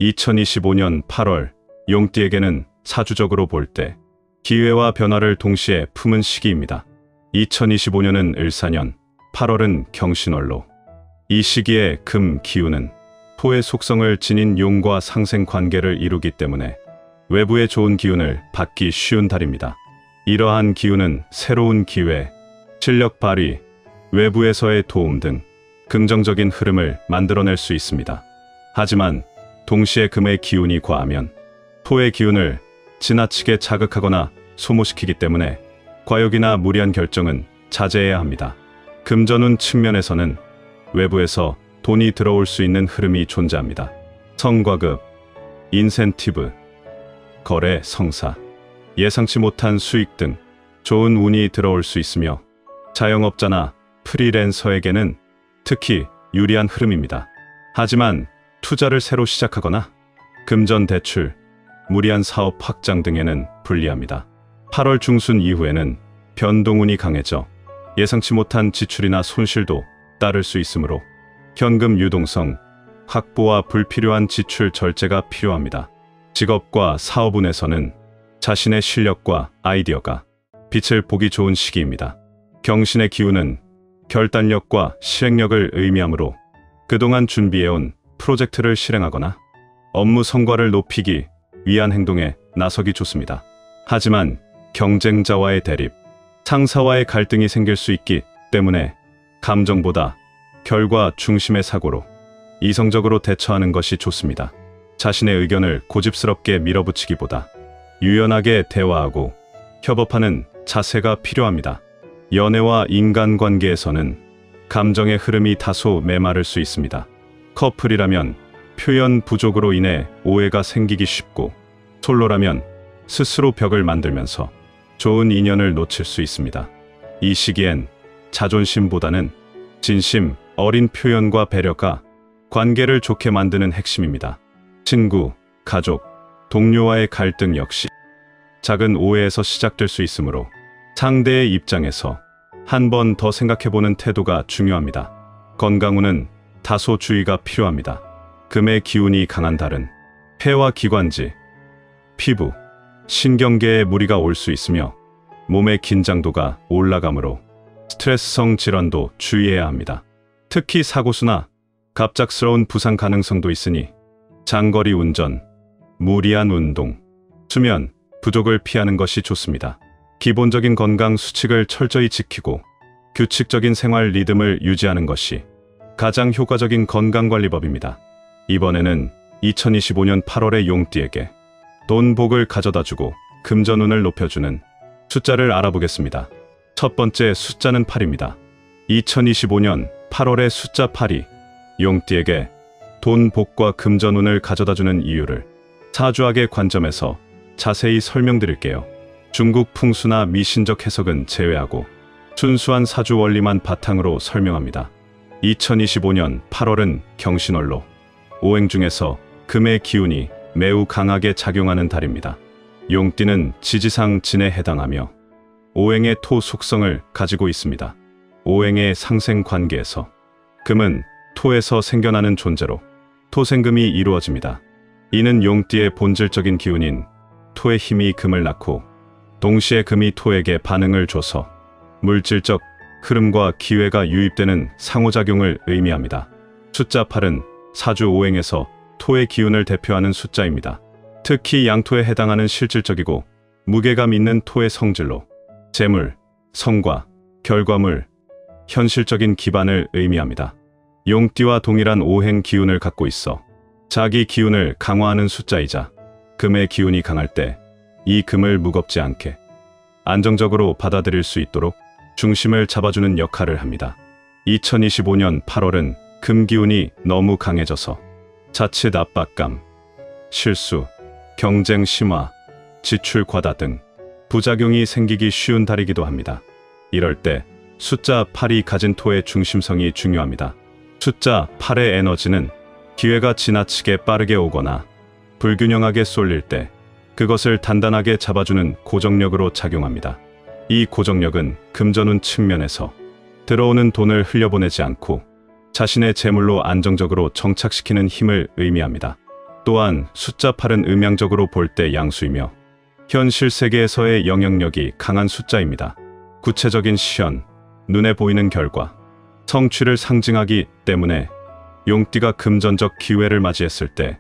2025년 8월, 용띠에게는 사주적으로 볼 때 기회와 변화를 동시에 품은 시기입니다. 2025년은 을사년, 8월은 경신월로. 이 시기에 금 기운은 토의 속성을 지닌 용과 상생 관계를 이루기 때문에 외부의 좋은 기운을 받기 쉬운 달입니다. 이러한 기운은 새로운 기회, 실력 발휘, 외부에서의 도움 등 긍정적인 흐름을 만들어낼 수 있습니다. 하지만 동시에 금의 기운이 과하면 토의 기운을 지나치게 자극하거나 소모시키기 때문에 과욕이나 무리한 결정은 자제해야 합니다. 금전운 측면에서는 외부에서 돈이 들어올 수 있는 흐름이 존재합니다. 성과급, 인센티브, 거래, 성사, 예상치 못한 수익 등 좋은 운이 들어올 수 있으며 자영업자나 프리랜서에게는 특히 유리한 흐름입니다. 하지만 투자를 새로 시작하거나 금전 대출, 무리한 사업 확장 등에는 불리합니다. 8월 중순 이후에는 변동운이 강해져 예상치 못한 지출이나 손실도 따를 수 있으므로 현금 유동성 확보와 불필요한 지출 절제가 필요합니다. 직업과 사업운에서는 자신의 실력과 아이디어가 빛을 보기 좋은 시기입니다. 경신의 기운은 결단력과 실행력을 의미하므로 그동안 준비해온 프로젝트를 실행하거나 업무 성과를 높이기 위한 행동에 나서기 좋습니다. 하지만 경쟁자와의 대립, 상사와의 갈등이 생길 수 있기 때문에 감정보다 결과 중심의 사고로 이성적으로 대처하는 것이 좋습니다. 자신의 의견을 고집스럽게 밀어붙이기보다 유연하게 대화하고 협업하는 자세가 필요합니다. 연애와 인간관계에서는 감정의 흐름이 다소 메마를 수 있습니다. 커플이라면 표현 부족으로 인해 오해가 생기기 쉽고, 솔로라면 스스로 벽을 만들면서 좋은 인연을 놓칠 수 있습니다. 이 시기엔 자존심보다는 진심, 어린 표현과 배려가 관계를 좋게 만드는 핵심입니다. 친구, 가족, 동료와의 갈등 역시 작은 오해에서 시작될 수 있으므로 상대의 입장에서 한 번 더 생각해보는 태도가 중요합니다. 건강운은 다소 주의가 필요합니다. 금의 기운이 강한 달은 폐와 기관지, 피부, 신경계에 무리가 올 수 있으며 몸의 긴장도가 올라가므로 스트레스성 질환도 주의해야 합니다. 특히 사고수나 갑작스러운 부상 가능성도 있으니 장거리 운전, 무리한 운동, 수면 부족을 피하는 것이 좋습니다. 기본적인 건강 수칙을 철저히 지키고 규칙적인 생활 리듬을 유지하는 것이 가장 효과적인 건강관리법입니다. 이번에는 2025년 8월의 용띠에게 돈 복을 가져다주고 금전운을 높여주는 숫자를 알아보겠습니다. 첫 번째 숫자는 8입니다. 2025년 8월의 숫자 8이 용띠에게 돈 복과 금전운을 가져다주는 이유를 사주학의 관점에서 자세히 설명드릴게요. 중국 풍수나 미신적 해석은 제외하고 순수한 사주 원리만 바탕으로 설명합니다. 2025년 8월은 경신월로 오행 중에서 금의 기운이 매우 강하게 작용하는 달입니다. 용띠는 지지상 진에 해당하며 오행의 토 속성을 가지고 있습니다. 오행의 상생 관계에서 금은 토에서 생겨나는 존재로 토생금이 이루어집니다. 이는 용띠의 본질적인 기운인 토의 힘이 금을 낳고 동시에 금이 토에게 반응을 줘서 물질적 흐름과 기회가 유입되는 상호작용을 의미합니다. 숫자 8은 사주 오행에서 토의 기운을 대표하는 숫자입니다. 특히 양토에 해당하는 실질적이고 무게감 있는 토의 성질로 재물, 성과, 결과물, 현실적인 기반을 의미합니다. 용띠와 동일한 오행 기운을 갖고 있어 자기 기운을 강화하는 숫자이자 금의 기운이 강할 때 이 금을 무겁지 않게 안정적으로 받아들일 수 있도록 중심을 잡아주는 역할을 합니다. 2025년 8월은 금 기운이 너무 강해져서 자칫 압박감, 실수, 경쟁 심화, 지출 과다 등 부작용이 생기기 쉬운 달이기도 합니다. 이럴 때 숫자 8이 가진 토의 중심성이 중요합니다. 숫자 8의 에너지는 기회가 지나치게 빠르게 오거나 불균형하게 쏠릴 때 그것을 단단하게 잡아주는 고정력으로 작용합니다. 이 고정력은 금전운 측면에서 들어오는 돈을 흘려보내지 않고 자신의 재물로 안정적으로 정착시키는 힘을 의미합니다. 또한 숫자 8은 음양적으로 볼 때 양수이며 현실 세계에서의 영향력이 강한 숫자입니다. 구체적인 실현, 눈에 보이는 결과, 성취를 상징하기 때문에 용띠가 금전적 기회를 맞이했을 때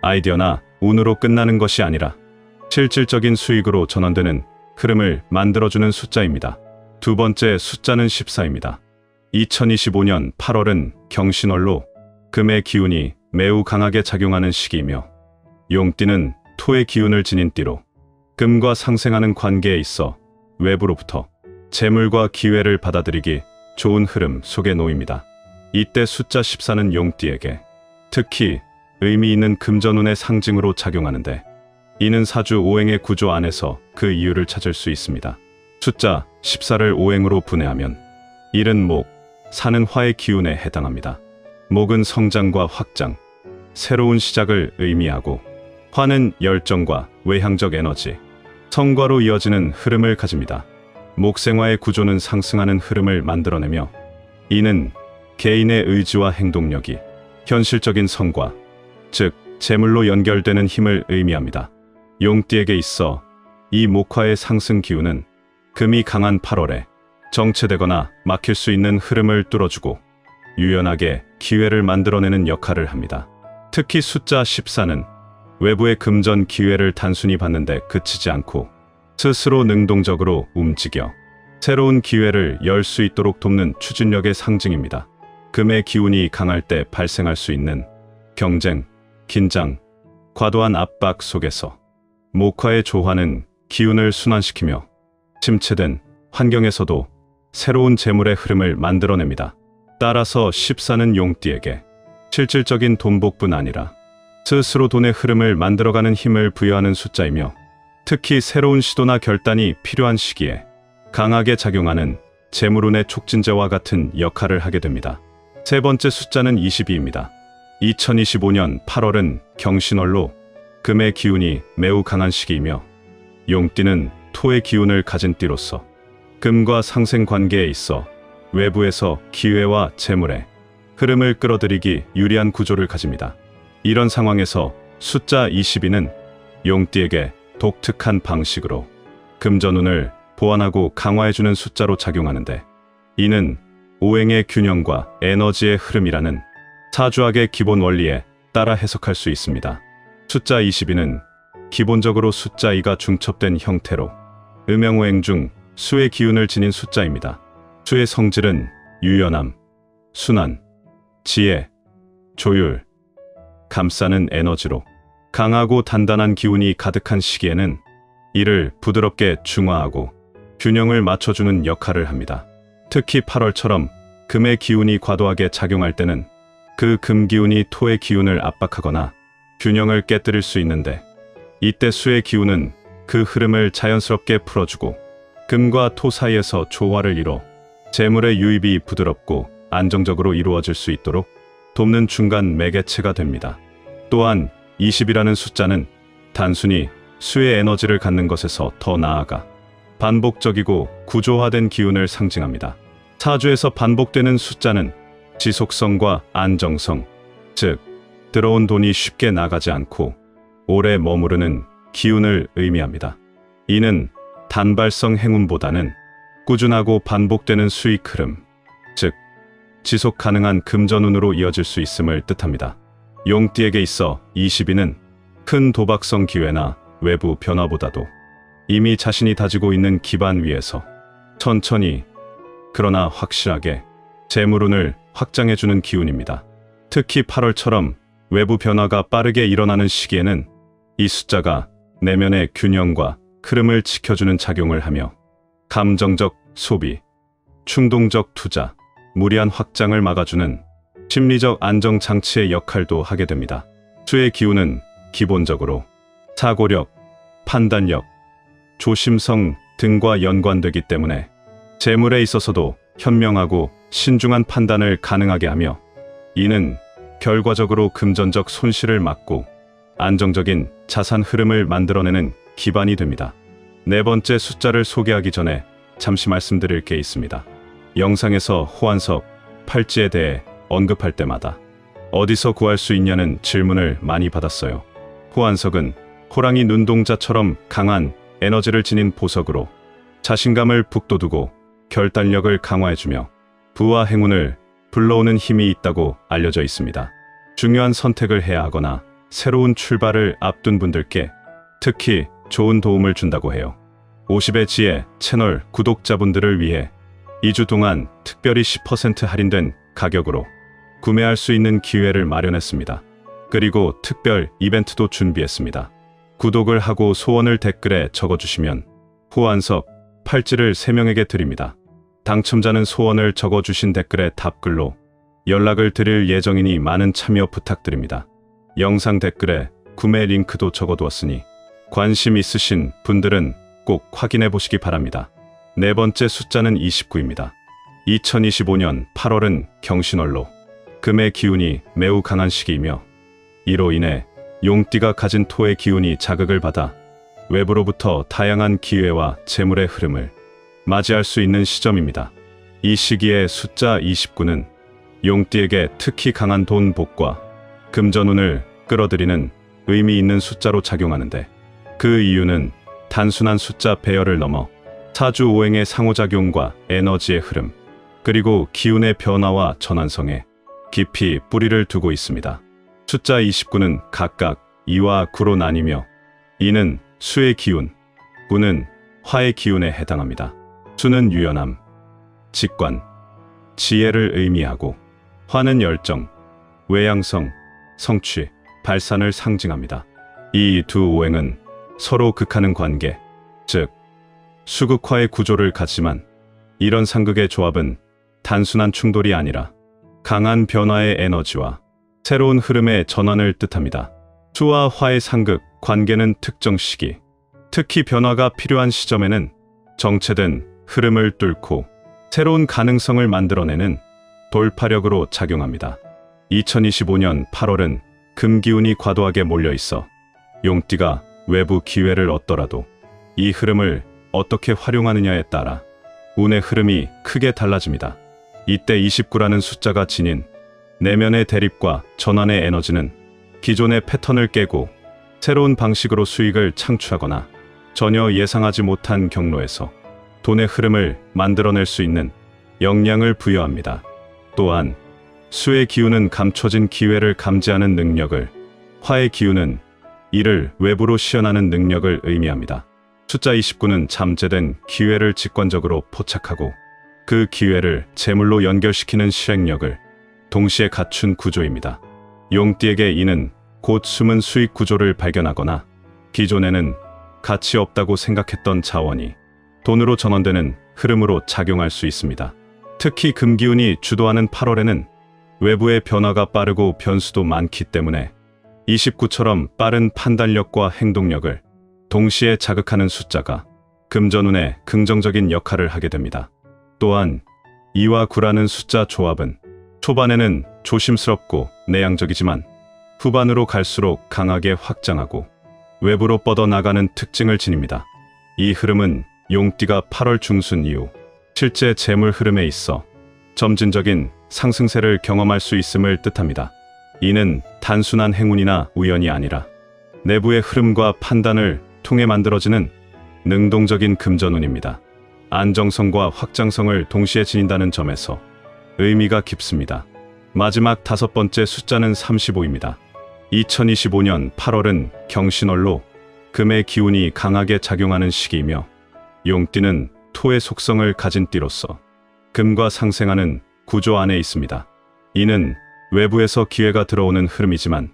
아이디어나 운으로 끝나는 것이 아니라 실질적인 수익으로 전환되는 흐름을 만들어주는 숫자입니다. 두 번째 숫자는 14입니다. 2025년 8월은 경신월로 금의 기운이 매우 강하게 작용하는 시기이며 용띠는 토의 기운을 지닌 띠로 금과 상생하는 관계에 있어 외부로부터 재물과 기회를 받아들이기 좋은 흐름 속에 놓입니다. 이때 숫자 14는 용띠에게 특히 의미 있는 금전운의 상징으로 작용하는데 이는 사주 오행의 구조 안에서 그 이유를 찾을 수 있습니다. 숫자 14를 오행으로 분해하면 1은 목, 4는 화의 기운에 해당합니다. 목은 성장과 확장, 새로운 시작을 의미하고 화는 열정과 외향적 에너지, 성과로 이어지는 흐름을 가집니다. 목생화의 구조는 상승하는 흐름을 만들어내며 이는 개인의 의지와 행동력이 현실적인 성과, 즉 재물로 연결되는 힘을 의미합니다. 용띠에게 있어 이 목화의 상승 기운은 금이 강한 8월에 정체되거나 막힐 수 있는 흐름을 뚫어주고 유연하게 기회를 만들어내는 역할을 합니다. 특히 숫자 14는 외부의 금전 기회를 단순히 받는데 그치지 않고 스스로 능동적으로 움직여 새로운 기회를 열 수 있도록 돕는 추진력의 상징입니다. 금의 기운이 강할 때 발생할 수 있는 경쟁, 긴장, 과도한 압박 속에서 목화의 조화는 기운을 순환시키며 침체된 환경에서도 새로운 재물의 흐름을 만들어냅니다. 따라서 14는 용띠에게 실질적인 돈복뿐 아니라 스스로 돈의 흐름을 만들어가는 힘을 부여하는 숫자이며 특히 새로운 시도나 결단이 필요한 시기에 강하게 작용하는 재물운의 촉진제와 같은 역할을 하게 됩니다. 세 번째 숫자는 22입니다. 2025년 8월은 경신월로 금의 기운이 매우 강한 시기이며 용띠는 토의 기운을 가진 띠로서 금과 상생 관계에 있어 외부에서 기회와 재물의 흐름을 끌어들이기 유리한 구조를 가집니다. 이런 상황에서 숫자 22는 용띠에게 독특한 방식으로 금전운을 보완하고 강화해주는 숫자로 작용하는데 이는 오행의 균형과 에너지의 흐름이라는 사주학의 기본 원리에 따라 해석할 수 있습니다. 숫자 22는 기본적으로 숫자 2가 중첩된 형태로 음양오행 중 수의 기운을 지닌 숫자입니다. 수의 성질은 유연함, 순환, 지혜, 조율, 감싸는 에너지로 강하고 단단한 기운이 가득한 시기에는 이를 부드럽게 중화하고 균형을 맞춰주는 역할을 합니다. 특히 8월처럼 금의 기운이 과도하게 작용할 때는 그 금 기운이 토의 기운을 압박하거나 균형을 깨뜨릴 수 있는데 이때 수의 기운은 그 흐름을 자연스럽게 풀어주고 금과 토 사이에서 조화를 이뤄 재물의 유입이 부드럽고 안정적으로 이루어질 수 있도록 돕는 중간 매개체가 됩니다. 또한 20이라는 숫자는 단순히 수의 에너지를 갖는 것에서 더 나아가 반복적이고 구조화된 기운을 상징합니다. 사주에서 반복되는 숫자는 지속성과 안정성, 즉 들어온 돈이 쉽게 나가지 않고 오래 머무르는 기운을 의미합니다. 이는 단발성 행운보다는 꾸준하고 반복되는 수익 흐름, 즉 지속 가능한 금전운으로 이어질 수 있음을 뜻합니다. 용띠에게 있어 22는 큰 도박성 기회나 외부 변화보다도 이미 자신이 다지고 있는 기반 위에서 천천히 그러나 확실하게 재물운을 확장해주는 기운입니다. 특히 8월처럼 외부 변화가 빠르게 일어나는 시기에는 이 숫자가 내면의 균형과 흐름을 지켜주는 작용을 하며 감정적 소비, 충동적 투자, 무리한 확장을 막아주는 심리적 안정장치의 역할도 하게 됩니다. 수의 기운은 기본적으로 사고력, 판단력, 조심성 등과 연관되기 때문에 재물에 있어서도 현명하고 신중한 판단을 가능하게 하며 이는 결과적으로 금전적 손실을 막고 안정적인 자산 흐름을 만들어내는 기반이 됩니다. 네 번째 숫자를 소개하기 전에 잠시 말씀드릴 게 있습니다. 영상에서 호환석, 팔찌에 대해 언급할 때마다 어디서 구할 수 있냐는 질문을 많이 받았어요. 호환석은 호랑이 눈동자처럼 강한 에너지를 지닌 보석으로 자신감을 북돋우고 결단력을 강화해주며 부와 행운을 불러오는 힘이 있다고 알려져 있습니다. 중요한 선택을 해야 하거나 새로운 출발을 앞둔 분들께 특히 좋은 도움을 준다고 해요. 50의 지혜 채널 구독자분들을 위해 2주 동안 특별히 10% 할인된 가격으로 구매할 수 있는 기회를 마련했습니다. 그리고 특별 이벤트도 준비했습니다. 구독을 하고 소원을 댓글에 적어주시면 호환석 팔찌를 3명에게 드립니다. 당첨자는 소원을 적어주신 댓글에 답글로 연락을 드릴 예정이니 많은 참여 부탁드립니다. 영상 댓글에 구매 링크도 적어두었으니 관심 있으신 분들은 꼭 확인해 보시기 바랍니다. 네 번째 숫자는 29입니다. 2025년 8월은 경신월로 금의 기운이 매우 강한 시기이며 이로 인해 용띠가 가진 토의 기운이 자극을 받아 외부로부터 다양한 기회와 재물의 흐름을 맞이할 수 있는 시점입니다. 이 시기에 숫자 29는 용띠에게 특히 강한 돈 복과 금전운을 끌어들이는 의미 있는 숫자로 작용하는데 그 이유는 단순한 숫자 배열을 넘어 사주 오행의 상호작용과 에너지의 흐름, 그리고 기운의 변화와 전환성에 깊이 뿌리를 두고 있습니다. 숫자 29는 각각 2와 9로 나뉘며 2는 수의 기운, 9는 화의 기운에 해당합니다. 수는 유연함, 직관, 지혜를 의미하고 화는 열정, 외향성, 성취, 발산을 상징합니다. 이 두 오행은 서로 극하는 관계, 즉 수극화의 구조를 갖지만 이런 상극의 조합은 단순한 충돌이 아니라 강한 변화의 에너지와 새로운 흐름의 전환을 뜻합니다. 수와 화의 상극 관계는 특정 시기, 특히 변화가 필요한 시점에는 정체된 흐름을 뚫고 새로운 가능성을 만들어내는 돌파력으로 작용합니다. 2025년 8월은 금기운이 과도하게 몰려있어 용띠가 외부 기회를 얻더라도 이 흐름을 어떻게 활용하느냐에 따라 운의 흐름이 크게 달라집니다. 이때 29라는 숫자가 지닌 내면의 대립과 전환의 에너지는 기존의 패턴을 깨고 새로운 방식으로 수익을 창출하거나 전혀 예상하지 못한 경로에서 돈의 흐름을 만들어낼 수 있는 역량을 부여합니다. 또한 수의 기운은 감춰진 기회를 감지하는 능력을, 화의 기운은 이를 외부로 시연하는 능력을 의미합니다. 숫자 29는 잠재된 기회를 직관적으로 포착하고 그 기회를 재물로 연결시키는 실행력을 동시에 갖춘 구조입니다. 용띠에게 이는 곧 숨은 수익 구조를 발견하거나 기존에는 가치 없다고 생각했던 자원이 돈으로 전환되는 흐름으로 작용할 수 있습니다. 특히 금기운이 주도하는 8월에는 외부의 변화가 빠르고 변수도 많기 때문에 29처럼 빠른 판단력과 행동력을 동시에 자극하는 숫자가 금전운에 긍정적인 역할을 하게 됩니다. 또한 2와 9라는 숫자 조합은 초반에는 조심스럽고 내향적이지만 후반으로 갈수록 강하게 확장하고 외부로 뻗어나가는 특징을 지닙니다. 이 흐름은 용띠가 8월 중순 이후 실제 재물 흐름에 있어 점진적인 상승세를 경험할 수 있음을 뜻합니다. 이는 단순한 행운이나 우연이 아니라 내부의 흐름과 판단을 통해 만들어지는 능동적인 금전운입니다. 안정성과 확장성을 동시에 지닌다는 점에서 의미가 깊습니다. 마지막 5번째 숫자는 35입니다. 2025년 8월은 경신월로 금의 기운이 강하게 작용하는 시기이며 용띠는 토의 속성을 가진 띠로서 금과 상생하는 구조 안에 있습니다. 이는 외부에서 기회가 들어오는 흐름이지만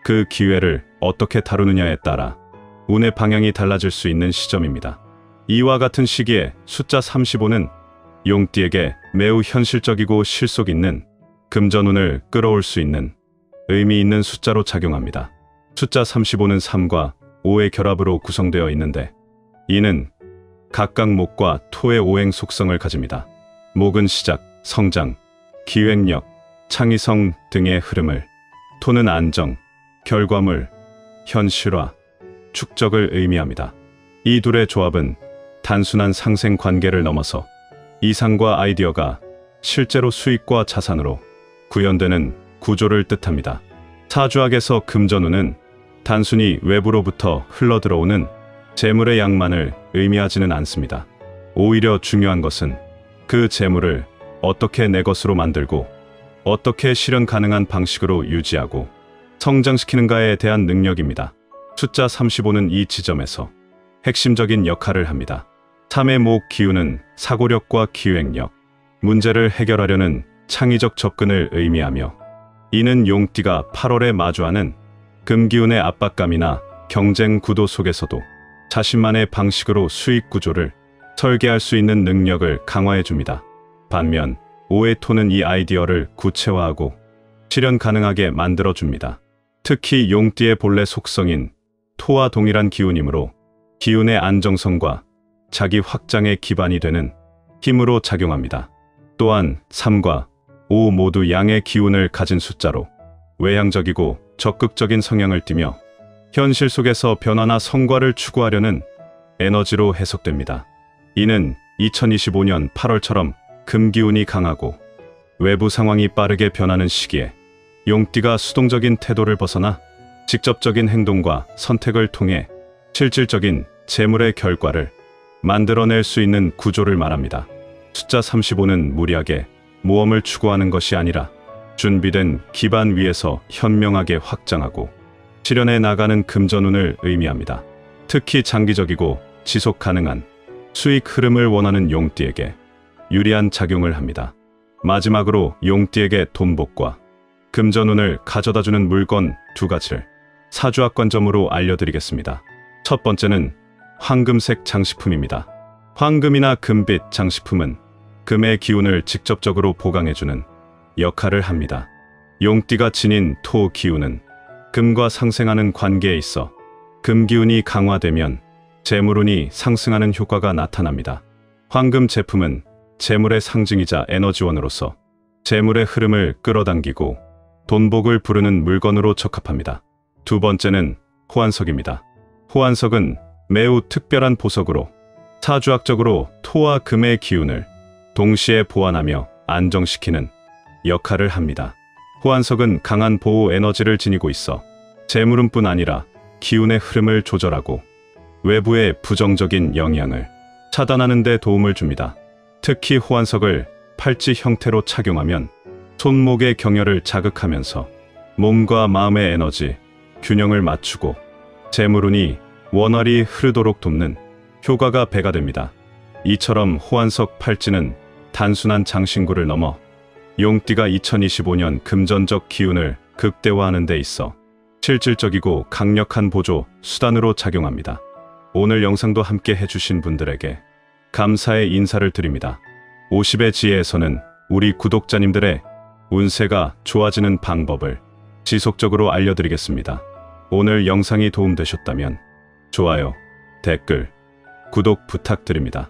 그 기회를 어떻게 다루느냐에 따라 운의 방향이 달라질 수 있는 시점입니다. 이와 같은 시기에 숫자 35는 용띠에게 매우 현실적이고 실속 있는 금전운을 끌어올 수 있는 의미 있는 숫자로 작용합니다. 숫자 35는 3과 5의 결합으로 구성되어 있는데 이는 각각 목과 토의 오행 속성을 가집니다. 목은 시작, 성장, 기획력, 창의성 등의 흐름을, 토는 안정, 결과물, 현실화, 축적을 의미합니다. 이 둘의 조합은 단순한 상생 관계를 넘어서 이상과 아이디어가 실제로 수익과 자산으로 구현되는 구조를 뜻합니다. 사주학에서 금전운은 단순히 외부로부터 흘러들어오는 재물의 양만을 의미하지는 않습니다. 오히려 중요한 것은 그 재물을 어떻게 내 것으로 만들고 어떻게 실현 가능한 방식으로 유지하고 성장시키는가에 대한 능력입니다. 숫자 35는 이 지점에서 핵심적인 역할을 합니다. 3의 목 기운은 사고력과 기획력, 문제를 해결하려는 창의적 접근을 의미하며, 이는 용띠가 8월에 마주하는 금기운의 압박감이나 경쟁 구도 속에서도 자신만의 방식으로 수익 구조를 설계할 수 있는 능력을 강화해 줍니다. 반면 5의 토는 이 아이디어를 구체화하고 실현 가능하게 만들어 줍니다. 특히 용띠의 본래 속성인 토와 동일한 기운이므로 기운의 안정성과 자기 확장의 기반이 되는 힘으로 작용합니다. 또한 3과 5 모두 양의 기운을 가진 숫자로 외향적이고 적극적인 성향을 띠며 현실 속에서 변화나 성과를 추구하려는 에너지로 해석됩니다. 이는 2025년 8월처럼 금기운이 강하고 외부 상황이 빠르게 변하는 시기에 용띠가 수동적인 태도를 벗어나 직접적인 행동과 선택을 통해 실질적인 재물의 결과를 만들어낼 수 있는 구조를 말합니다. 숫자 35는 무리하게 모험을 추구하는 것이 아니라 준비된 기반 위에서 현명하게 확장하고 실현해 나가는 금전운을 의미합니다. 특히 장기적이고 지속 가능한 수익 흐름을 원하는 용띠에게 유리한 작용을 합니다. 마지막으로 용띠에게 돈복과 금전운을 가져다주는 물건 2가지를 사주학 관점으로 알려드리겠습니다. 첫 번째는 황금색 장식품입니다. 황금이나 금빛 장식품은 금의 기운을 직접적으로 보강해주는 역할을 합니다. 용띠가 지닌 토 기운은 금과 상생하는 관계에 있어 금 기운이 강화되면 재물운이 상승하는 효과가 나타납니다. 황금 제품은 재물의 상징이자 에너지원으로서 재물의 흐름을 끌어당기고 돈복을 부르는 물건으로 적합합니다. 두 번째는 호환석입니다. 호환석은 매우 특별한 보석으로 사주학적으로 토와 금의 기운을 동시에 보완하며 안정시키는 역할을 합니다. 호환석은 강한 보호 에너지를 지니고 있어 재물운뿐 아니라 기운의 흐름을 조절하고 외부의 부정적인 영향을 차단하는 데 도움을 줍니다. 특히 호환석을 팔찌 형태로 착용하면 손목의 경혈을 자극하면서 몸과 마음의 에너지 균형을 맞추고 재물운이 원활히 흐르도록 돕는 효과가 배가 됩니다. 이처럼 호환석 팔찌는 단순한 장신구를 넘어 용띠가 2025년 금전적 기운을 극대화하는 데 있어 실질적이고 강력한 보조 수단으로 작용합니다. 오늘 영상도 함께 해주신 분들에게 감사의 인사를 드립니다. 50의 지혜에서는 우리 구독자님들의 운세가 좋아지는 방법을 지속적으로 알려드리겠습니다. 오늘 영상이 도움되셨다면 좋아요, 댓글, 구독 부탁드립니다.